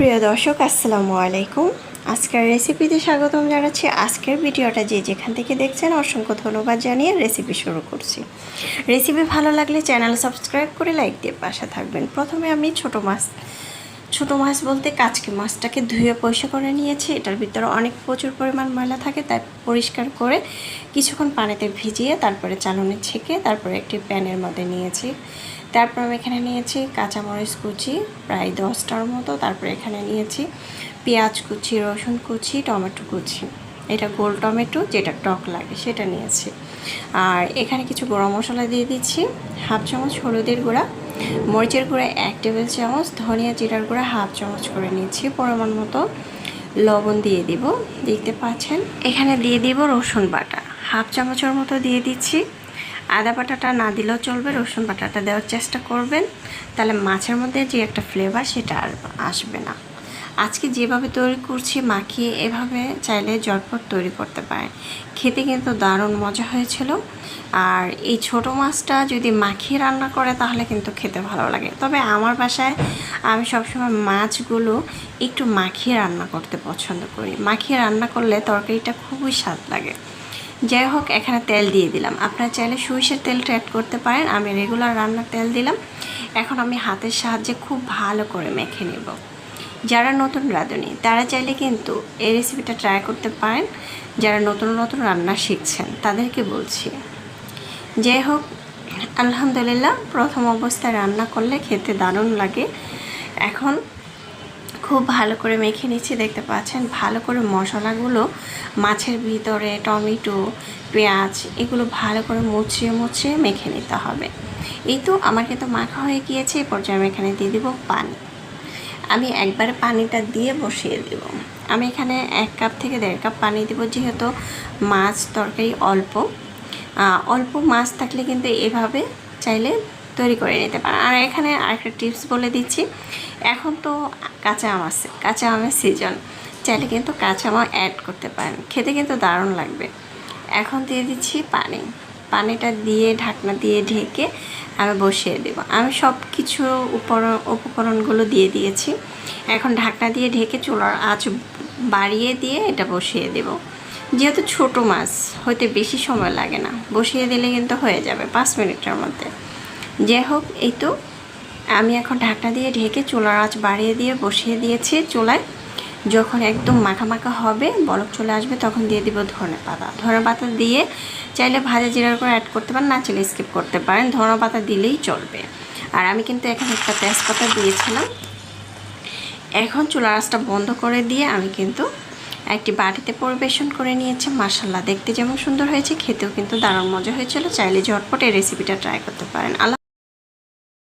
প্রিয় দর্শক আসসালামু আলাইকুম। আজকের রেসিপিতে স্বাগতম জানাচ্ছি। আজকের ভিডিওটা যে যেখান থেকে দেখছেন অসংখ্য ধন্যবাদ জানিয়ে রেসিপি শুরু করছি। রেসিপি ভালো লাগলে চ্যানেল সাবস্ক্রাইব করে লাইক দিয়ে পাশে থাকবেন। প্রথমে আমি ছোটো মাছ বলতে কাচকি মাছটাকে ধুয়ে পরিষ্কার করে নিয়েছি। এটার ভিতরে প্রচুর পরিমাণ ময়লা থাকে, তাই পরিষ্কার করে কিছুক্ষণ পানিতে ভিজিয়ে তারপরে চালনে ছেঁকে তারপরে একটি প্যানের মধ্যে নিয়েছি। তারপর আমি এখানে নিয়েছি কাঁচামরিচ কুচি প্রায় 10টার মতো। তারপরে এখানে নিয়েছি পেঁয়াজ কুচি, রসুন কুচি, টমেটো কুচি, এটা গোল টমেটো যেটা টক লাগে সেটা নিয়েছি। আর এখানে কিছু গুঁড়া মশলা দিয়ে দিচ্ছি, 1/2 চামচ হলুদের গুঁড়া, মরিচের গুঁড়া 1 টেবিল চামচ, ধনিয়া জিরার গুঁড়া 1/2 চামচ করে নিয়েছি, পরিমাণ মতো লবণ দিয়ে দিব। দেখতে পাচ্ছেন এখানে দিয়ে দিব রসুন বাটা 1/2 চামচের মতো দিয়ে দিচ্ছি। আদা বাটাটা না দিলেও চলবে, রসুন বাটাটা দেওয়ার চেষ্টা করবেন, তাহলে মাছের মধ্যে যে একটা ফ্লেভার সেটা আর আসবে না। আজকে যেভাবে তৈরি করছি মাখিয়ে এভাবে চাইলে ঝটপট তৈরি করতে পারেন, খেতে কিন্তু দারুণ মজা হয়েছিল। আর এই ছোট মাছটা যদি মাখিয়ে রান্না করে তাহলে কিন্তু খেতে ভালো লাগে। তবে আমার বাসায় আমি সবসময় মাছগুলো একটু মাখিয়ে রান্না করতে পছন্দ করি। মাখিয়ে রান্না করলে তরকারিটা খুবই স্বাদ লাগে। যাই হোক, এখানে তেল দিয়ে দিলাম, আপনারা চাইলে সরিষার তেলটা অ্যাড করতে পারেন। আমি রেগুলার রান্নার তেল দিলাম। এখন আমি হাতের সাহায্যে খুব ভালো করে মেখে নেব। যারা নতুন রাঁধুনি তারা চাইলে কিন্তু এই রেসিপিটা ট্রাই করতে পারেন। যারা নতুন নতুন রান্না শিখছেন তাদেরকে বলছি। যাই হোক, আলহামদুলিল্লাহ প্রথম অবস্থায় রান্না করলে খেতে দারুণ লাগে। এখন খুব ভালো করে মেখে নিচ্ছি, দেখতে পাচ্ছেন। ভালো করে মশলাগুলো মাছের ভিতরে, টমেটো, পেঁয়াজ এগুলো ভালো করে মুছিয়ে মেখে নিতে হবে। এই তো আমার কিন্তু মাখা হয়ে গিয়েছে। এই পর্যায়ে আমি এখানে দিয়ে দেবো পানি। আমি একবারে পানিটা দিয়ে বসিয়ে দেব। আমি এখানে 1 কাপ থেকে 1.5 কাপ পানি দেবো, যেহেতু মাছ তরকারি অল্প মাছ থাকলে কিন্তু এভাবে চাইলে তৈরি করে নিতে পারেন। আর এখানে আরেকটা টিপস বলে দিচ্ছি, এখন তো কাঁচা আমের সিজন, চাইলে কিন্তু কাঁচা আম অ্যাড করতে পারেন, খেতে কিন্তু দারুণ লাগবে। এখন দিয়ে দিচ্ছি পানিটা দিয়ে ঢাকনা দিয়ে ঢেকে আমি বসিয়ে দেব। আমি সব কিছু উপকরণগুলো দিয়ে দিয়েছি। এখন ঢাকনা দিয়ে ঢেকে চুলার আঁচ বাড়িয়ে দিয়ে এটা বসিয়ে দেব। যেহেতু ছোট মাছ হইতে বেশি সময় লাগে না, বসিয়ে দিলে কিন্তু হয়ে যাবে 5 মিনিটের মধ্যে। যাই হোক, এই তো আমি এখন ঢাকনা দিয়ে ঢেকে চুলার আঁচ বাড়িয়ে দিয়ে বসিয়ে দিয়েছি চুলায়। যখন একদম মাখা হবে, বলক চলে আসবে, তখন দিয়ে দিব ধনেপাতা দিয়ে চাইলে ভাজা জিরার করে অ্যাড করতে পারেন, না চাইলে স্কিপ করতে পারেন, ধনেপাতা দিলেই চলবে। আর আমি কিন্তু এখানে একটা তেজপাতা দিয়েছিলাম। এখন চুলার আঁচটা বন্ধ করে দিয়ে আমি কিন্তু একটি বাটিতে পরিবেশন করে নিয়েছি। মাশাআল্লাহ, দেখতে যেমন সুন্দর হয়েছে, খেতেও কিন্তু দারুণ মজা হয়েছিল। চাইলে ঝটপট এই রেসিপিটা ট্রাই করতে পারেন।